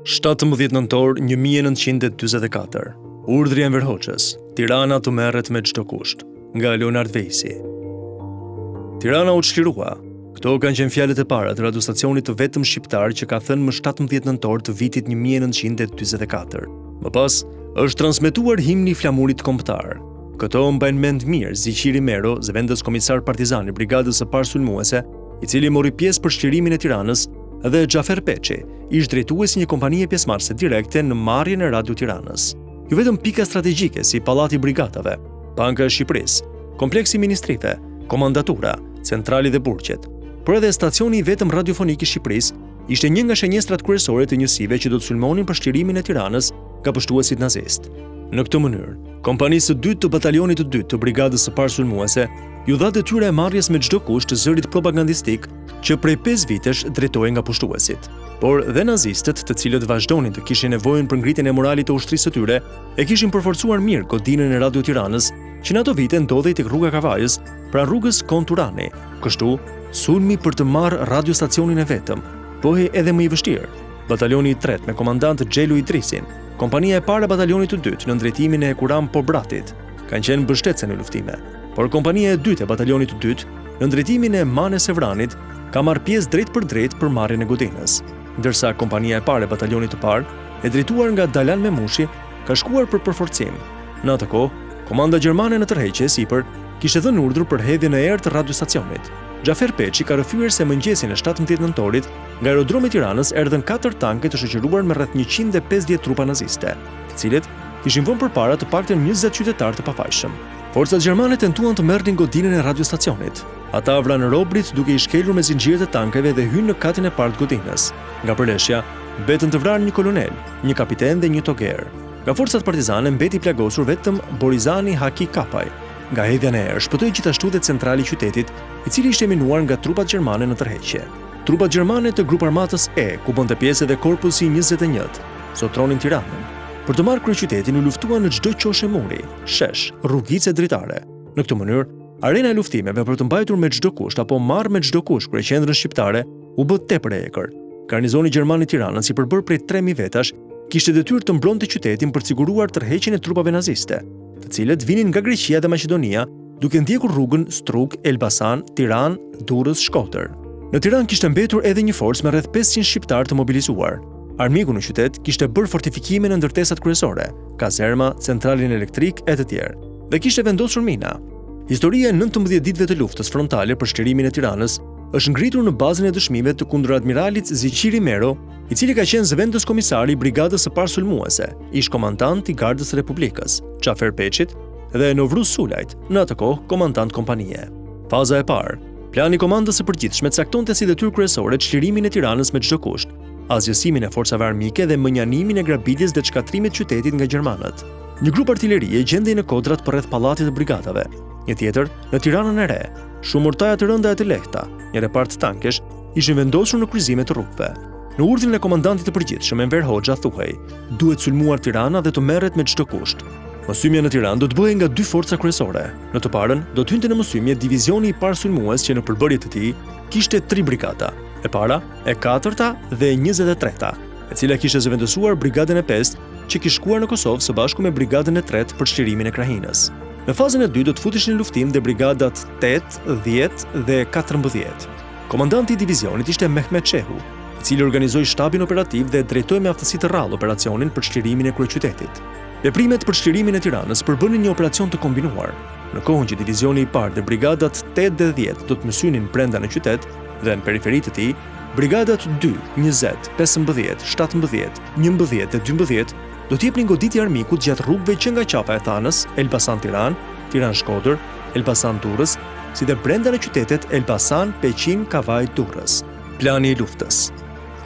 17 nëntor 1944. Urdhri Enver Hoxhës. Tirana të merret me çdo kusht. Nga Leonard Vejsi. Tirana u çlirua. Këto kanë qenë fjalët e para të radiostacionit të vetëm shqiptar që ka thënë më 17 nëntor të vitit 1944. Më pas, është transmetuar himni i flamurit kombëtar. Këto mbajnë mend mirë Ziqiri Mero, zëvendës komisar partizan i brigadës së parë sulmuese, i cili mori pjesë për shtirimin e Tiranës, dhe Xhafer Peçi, ish drejtuesi një kompanie pjesëmarrëse direkte në marrjen e Radio Tiranës. Jo vetëm pika strategjike si Pallati i Brigadave, Banka e Shqipërisë, kompleksi ministrive, komandatura, centrali dhe burqet, por edhe stacioni i vetëm radiofonik i Shqipërisë ishte një nga shenjestrat kryesore të njësive që do të sulmonin për shtirimin e Tiranës nga pushtuesit nazist. Në këtë mënyrë, kompanisë së dytë të batalionit të dytë të brigadës së parë sulmuese ju dha detyra e marrjes me çdo kusht të zërit propagandistik që prej 5 vitesh drejtohej nga pushtuesit. Por dhe nazistët, të cilët vazhdonin të kishin nevojën për ngritjen e moralit të ushtrisë së tyre, e kishin përforcuar mirë godinën e Radio Tiranës, që në ato vite ndodhej tek rruga Kavajës, pra rrugës Kon-Turani. Kështu, sulmi për të marrë radiostacionin e vetëm bëhej edhe më i vështirë. Batalioni i 3 me komandant Xhelu Idrisin, kompania e parë e batalionit të dytë në drejtimin e Kuram Pobratit, kanë qenë mbështetëse në luftime, por kompania e dytë e batalionit të dytë në drejtimin e Mane Sevranit ka marrë pjesë drejt për marrjen e godinës, ndërsa kompania e parë e batalionit të parë, e drejtuar nga Dalan Memushi, ka shkuar për përforcim. Në atë kohë, komanda gjermane në tërheqje sipër kishte dhënë urdhër për hedhjen e erë të radiostacionit. Xhafer Peçi ka rrëfyer se mëngjesin e 17 nëntorit nga aerodromi i Tiranës erdhën 4 tanke të shoqëruar me rreth 150 trupa naziste, të cilët kishin vënë përpara të paktën 20 qytetar të pafajshëm. Forcat gjermane tentuan të merrnin godinën e radiostacionit. Ata vranë robrit duke i shkelur me zinxhirët e tankeve dhe hynë në katin e parë të godinës. Nga përleshja, mbetën të vrarë një kolonel, një kapiten dhe një toger. Nga forcat partizane mbeti plagosur vetëm Borizani Haki Kapaj. Nga hedhja e erë shpëtoi gjithashtu dhe centrali i qytetit, i cili ishte minuar nga trupat gjermane në tërheqje. Trupat gjermane të grup armatës E, ku bënte pjesë edhe korpusi 21, sotronin Tiranën. Për të marrë kryeqytetin u luftuan në çdo qoshe muri, shesh, rrugice dritare. Në këtë mënyrë, arena e luftimeve për të mbajtur me çdo kusht apo marrë me çdo kusht kryeqendrën shqiptare u bë tepër e egër. Garnizoni gjerman i Tiranës, i përbërë prej 3000 vetash, kishte detyrë të mbronte qytetin për të siguruar tërheqjen e trupave naziste, të cilët vinin nga Greqia dhe Maqedonia, duke ndjekur rrugën Strug, Elbasan, Tiranë, Durrës, Shkodër. Në Tiranë kishte mbetur edhe një forcë me rreth 500 shqiptar të mobilizuar. Armiku në qytet kishte bërë fortifikime në ndërtesat kryesore, kazerma, centralin elektrik e të tjerë, dhe kishte vendosur mina. Historia e 19 ditëve të luftës frontale për shtirimin e Tiranës është ngritur në bazën e dëshmive të kundër admiralit Ziqiri Mero, i cili ka qenë zëvendës komisari i brigadës së parë sulmuese, ish komandant i Gardës së Republikës, Xhafer Peçit, dhe Novruz Sulajt, në atë kohë komandant kompanie. Faza e parë, plani komandës së përgjithshme caktonte si detyrë kryesore çlirimin e Tiranës me çdo kusht, azgjësimin e forcave armike dhe mënjanimin e grabitjes dhe çkatrimit të qytetit nga gjermanët. Një grup artillerie gjendej në kodrat përreth pallatit të brigadave, një tjetër në Tiranën e Re. Shumë urtaja të rënda e të lehta, një repart tankesh, ishin vendosur në kryqëzime të rrugëve. Në urdhrin e komandantit të përgjithshëm Enver Hoxha thuhej, duhet sulmuar Tirana dhe të merret me çdo kusht. Mësymja në Tiranë do të bëhej nga 2 forca kryesore. Në të parën do të hynte në mësymje divizioni i parë sulmues që në përbërje të tij kishte 3 brigada, e para, e 4-ta dhe e 23-ta, e cila kishte zëvendësuar brigadën e 5 që kishte shkuar në Kosovë së bashku me brigadën e 3 për shtirimin e Krahinës. Në fazën e 2 do të futeshin në luftim dhe brigadat 8, 10 dhe 14. Komandanti i divizionit ishte Mehmet Shehu, i cili organizoi shtabin operativ dhe drejtoi me aftësi të rrallë operacionin për shtirimin e kryeqytetit. Veprimet për shtirimin e Tiranës përbënin një operacion të kombinuar. Në kohën që divizioni i parë dhe brigadat 8 dhe 10 do të mësynin brenda në qytet dhe në periferi të tij, brigadat 2, 20, 15, 17, 11 dhe 12 do të jepnin goditje armikut gjatë rrugëve që nga qapa e Thanës, Elbasan-Tiranë, Tiranë-Shkodër, Elbasan-Durrës, si dhe brenda në qytetet Elbasan, Peqin, Kavaj, Durrës. Plani i luftës.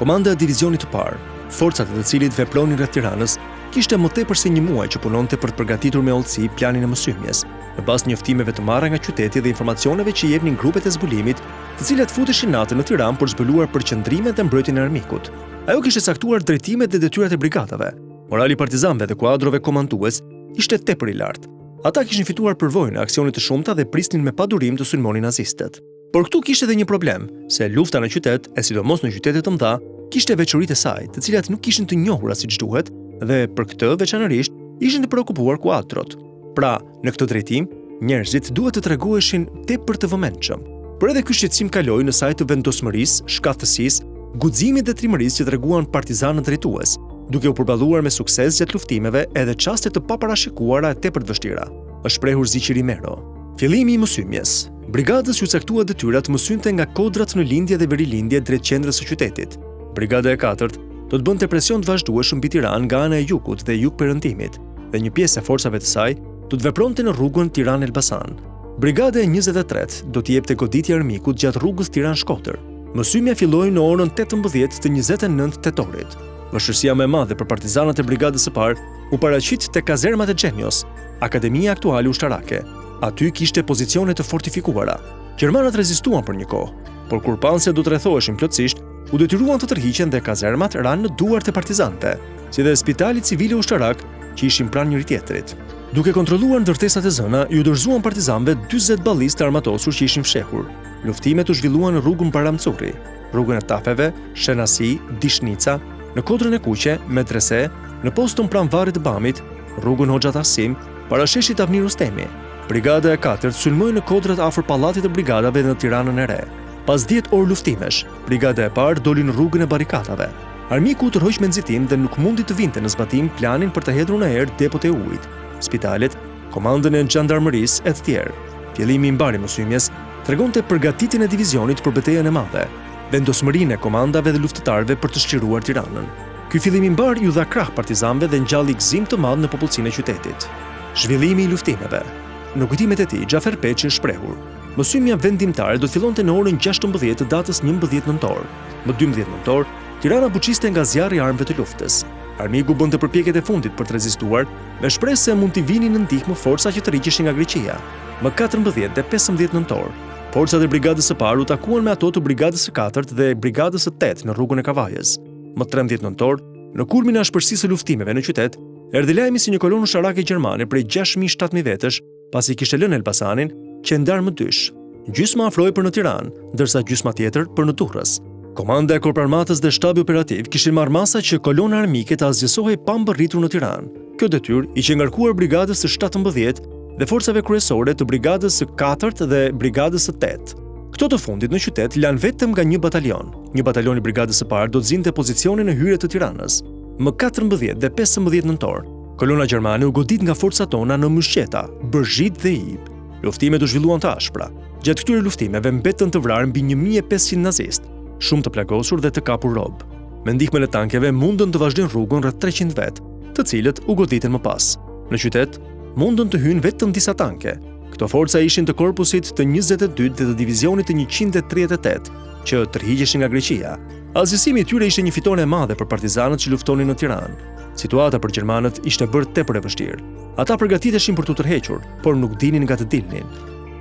Komanda e divizionit të parë, forcat e të cilit vepronin rreth Tiranës, kishte më tepër se një muaj që punonte për të përgatitur me hollësi planin e mësymjes, në bazë njoftimeve të marra nga qyteti dhe informacioneve që jepnin grupet e zbulimit, të cilat futeshin natën në Tiranë për zbuluar përqendrimet dhe mbrojtjen e armikut. Ajo kishte caktuar drejtimet dhe detyrat e brigadave. Morali i partizanëve dhe kuadrove komandues ishte tepër i lartë. Ata kishin fituar përvojën e aksionit të shumta dhe prisnin me padurim të sulmonin nazistët. Por këtu kishte edhe një problem, se lufta në qytet, e sidomos në qytete të mëdha, kishte veçoritë e saj, të cilat nuk kishin të njohura siç duhet, dhe për këtë veçanërisht ishin të shqetësuar kuadrot. Pra, në këtë drejtim, njerëzit duhet të tregoheshin tepër të vëmendshëm. Por edhe ky shqetësim kaloi në saj të vendosmërisë, shkattësisë, guximit dhe trimërisë që treguan partizanët drejtues, duke u përballuar me sukses gjatë luftimeve edhe çaste të paparashikuara e tepër të vështira. Është shprehur Ziqiri Mero. Fillimi i mësymjes. Brigadës ju caktua detyra të mësynte nga kodrat në lindje dhe verilindje drejt qendrës së qytetit. Brigada e 4 do të bënte presion të vazhdueshëm mbi Tiranë nga ana e jugut dhe jugperëndimit, dhe një pjesë e forcave të saj do të vepronte në rrugën Tiranë-Elbasan. Brigada e 23 do t'i jepte goditje armikut gjatë rrugës Tiranë-Shkotër. Mësymja filloi në orën 18 të 29 tetorit. Vështirësia më e madhe për partizanët e brigadës së parë u paraqit te kazermat e Xhenios, akademia aktuale ushtarake. Aty kishte pozicione të fortifikuara. Gjermanët rezistuan për një kohë, por kur panë se do të rrethoheshin plotësisht, u detyruan të tërhiqen dhe kazermat ranë në duart e partizanëve, si dhe spitali civile ushtarak që ishin pranë njëri tjetrit. Duke kontrolluar ndërtesat e zëna, ju dorëzuan partizanëve 40 ballistë armatosur që ishin fshehur. Luftimet u zhvilluan në rrugën Baramcuri, rrugën e Tafeve, Shenasi, Dishnica, në Kodrën e Kuqe, Medrese, në postën pranë varrit të Bamit, rrugën Hoxha Tasim, parasheshit Avni Rustemi. Brigada e 4 sulmoi në kodrat afër pallatit të brigadave në Tiranën e Re. Pas 10 orë luftimesh, brigada e parë doli në rrugën e barikadave. Armiku u tërhoq me nxitim dhe nuk mundi të vinte në zbatim planin për të hedhur në erë depot e ujit, spitalet, komandën e gjandarmerisë e të tjerë. Fillimi i mbarë mësymjes tregonte përgatitjen e divizionit për betejën e madhe, vendosmërinë e komandave dhe luftëtarëve për të shliruar Tiranën. Ky fillim i mbar ju dha krah partizanëve dhe ngjalli gëzim të madh në popullsinë e qytetit. Zhvillimi i luftimeve. Në kujtimet e tij, Xhafer Peçi është shprehur: mësymja vendimtare do të fillonte në orën 16 të datës 11 nëntor. Më 12 nëntor, Tirana buçiste nga zjarri i armëve të luftës. Armiku bënte përpjekjet e fundit për të rezistuar, me shpresë se mund t'i vinin në ndihmë forca që të rriqeshin nga Greqia. Më 14 dhe 15 nëntor, forcat e brigadës së parë u takuan me ato të brigadës së 4 dhe brigadës së 8 në rrugën e Kavajës. Më 13 nëntor, në kulmin e ashpërsisë së luftimeve në qytet, erdhi lajmi si një kolonë ushtarake gjermane prej 6.000-7.000 vetësh, pasi kishte lënë Elbasanin, që ndarë më dysh. Gjysma afroi për në Tiranë, ndërsa gjysma tjetër për në Durrës. Komanda e Korparmatës dhe shtabi operativ kishin marrë masa që kolona armike të azgjësohej pa mbërritur në Tiranë. Kjo detyrë i që ngarkuar brigadës së 17 dhe forcave kryesore të brigadës së 4 dhe brigadës së 8. Këto të fundit në qytet lanë vetëm nga një batalion. Një batalion i brigadës së parë do të zinte pozicionin në hyrje të Tiranës. Më 14 dhe 15 nëntor, kolona gjermane u godit nga forcat tona në Myshqeta, Bërzhit dhe Ib. Luftimet u zhvilluan të ashpra. Gjatë këtyre luftimeve mbetën të vrarë mbi 1500 nazist, shumë të plagosur dhe të kapur rob. Me ndihmën e tankeve mundën të vazhdojnë rrugën rreth 300 vet, të cilët u goditën më pas. Në qytet mundën të hyjnë vetëm disa tanke. Këto forca ishin të korpusit të 22 dhe të divizionit të 138, që tërhiqeshin nga Greqia. Azgjësimi i tyre ishte një fitore e madhe për partizanët që luftonin në Tiranë. Situata për gjermanët ishte bërë tepër e vështirë. Ata përgatiteshin për t'u tërhequr, por nuk dinin nga të dilnin.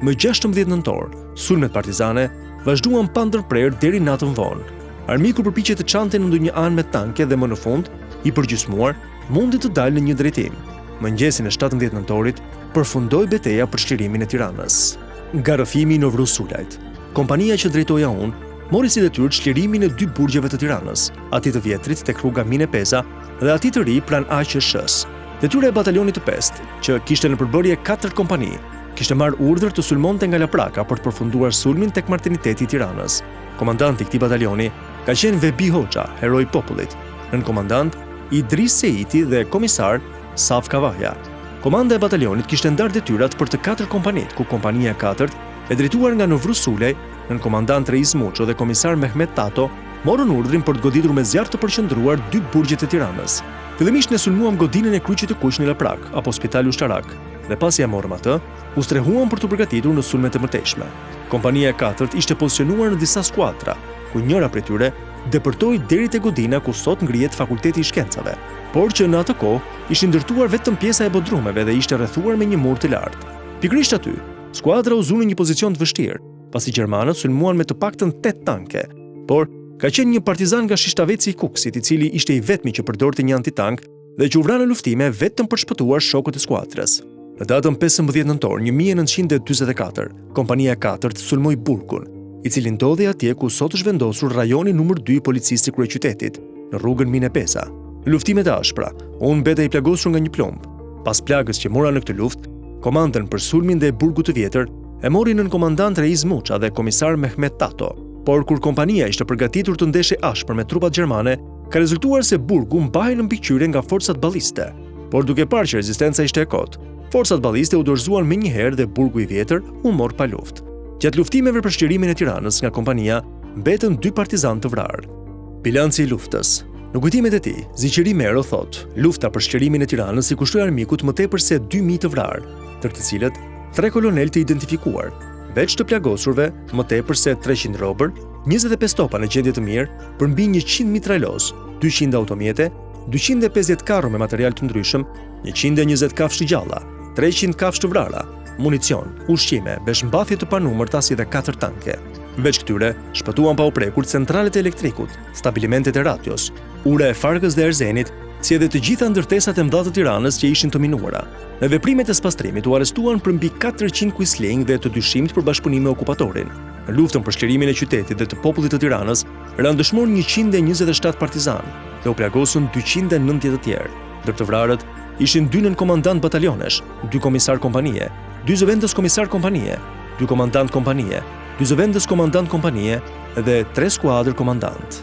Më 16 nëntor, sulmet partizane vazhduan pa ndërprerje deri natën vonë. Armiku përpiqej të çante në ndonjë anë me tanke dhe më në fund, i përgjysmuar, mundi të dalë në një drejtim. Mëngjesin e 17 nëntorit përfundoi betejë për shlirimin e Tiranës. Garëfimi i Novruz Sulajt. Kompania që drejtoja unë mori si detyrë shlirimin e 2 burgjeve të Tiranës, atij të vjetrit tek rruga Mine Peza dhe atij të ri pranë AQSH-s. Detyra e batalionit të 5, që kishte në përbërje 4 kompani, kishte marrë urdhër të sulmonte nga Lapraka për të përfunduar sulmin tek martiniteti i Tiranës. Komandanti i këtij batalioni ka qenë Vebi Hoxha, heroi i popullit. Nën komandant Idris Seiti dhe komisar Saf Kavaja. Komanda e batalionit kishte ndarë detyrat për të 4 kompanit, ku kompania e 4, e drejtuar nga Novruz Sulej, nën komandant Reis Muço dhe komisar Mehmet Tato, morën urdhrin për të goditur me zjarr të përqendruar 2 burgjet e Tiranës. Fillimisht ne sulmuam godinën e kryqit të kuq në Laprak, apo spitali ushtarak, dhe pasi ja morëm atë, u strehuam për të përgatitur në sulmet e mëtejshme. Kompania e 4 ishte pozicionuar në disa skuadra, ku njëra prej tyre depërtoi deri te godina ku sot ngrihet Fakulteti i Shkencave, por që në atë kohë ishin ndërtuar vetëm pjesa e bodrumeve dhe ishte rrethuar me një mur të lartë. Pikërisht aty, skuadra u zuni në një pozicion të vështirë, pasi gjermanët sulmuan me të paktën 8 tanke, por ka qenë një partizan nga Shishtaveci i Kuksit, i cili ishte i vetmi që përdorte një antitank dhe që u vra në luftime vetëm për shpëtuar shokët e skuadrës. Në datën 15 nëntor 1944, kompania e 4 sulmoi Burgun, i cili ndodhej atje ku sot është vendosur rajoni numër 2 i policisë së kryeqytetit, në rrugën Mine Pesa. Luftimet e ashpra u mbetej i plagosur nga një plomb. Pas plagës që mora në këtë luftë, komandën për sulmin dhe burgut të vjetër e mori nën komandant Reiz Muça dhe komisar Mehmet Tato. Por kur kompania ishte përgatitur të ndeshej ashpër me trupat gjermane, ka rezultuar se burgu mbahej në mbikëqyrje nga forcat balliste. Por duke parë që rezistenca ishte e kotë, forcat balliste u dorëzuan menjëherë dhe burgu i vjetër u mor pa luftë. Gjatë luftimeve për shtirimin e Tiranës nga kompania, mbetën 2 partizanë të vrarë. Bilanci i luftës. Në kujtimet e tij, Ziqiri Mero thot, lufta për shtirimin e Tiranës i kushtoi armikut më tepër se 2000 të vrarë, ndër të cilët 3 kolonel të identifikuar, veç të plagosurve më tepër se 300 robër, 25 topa në gjendje të mirë, përmbi 100 mitrajlos, 200 automjete, 250 karro me material të ndryshëm, 120 kafshë gjalla, 300 kafshë të vrara, municion, ushqime, veshmbathje të panumërta si dhe 4 tanke. Veç këtyre, shpëtuan pa u prekur centralet e elektrikut, stabilimentet e radios, ura e Farkës dhe Erzenit, si edhe të gjitha ndërtesat e mëdha të Tiranës që ishin të minuara. Në veprimet e spastrimit u arrestuan për mbi 400 quisling dhe të dyshimt për bashkëpunim me okupatorin. Në luftën për shtirimin e qytetit dhe të popullit të Tiranës, ranë dëshmor 127 partizanë dhe u plagosën 290 të tjerë. Ndër të vrarët ishin 2 nënkomandant batalionesh, 2 komisar kompanie, 2 zëvendës komisar kompanie, 2 komandant kompanie, 2 zëvendës komandant kompanie dhe 3 skuadër komandant.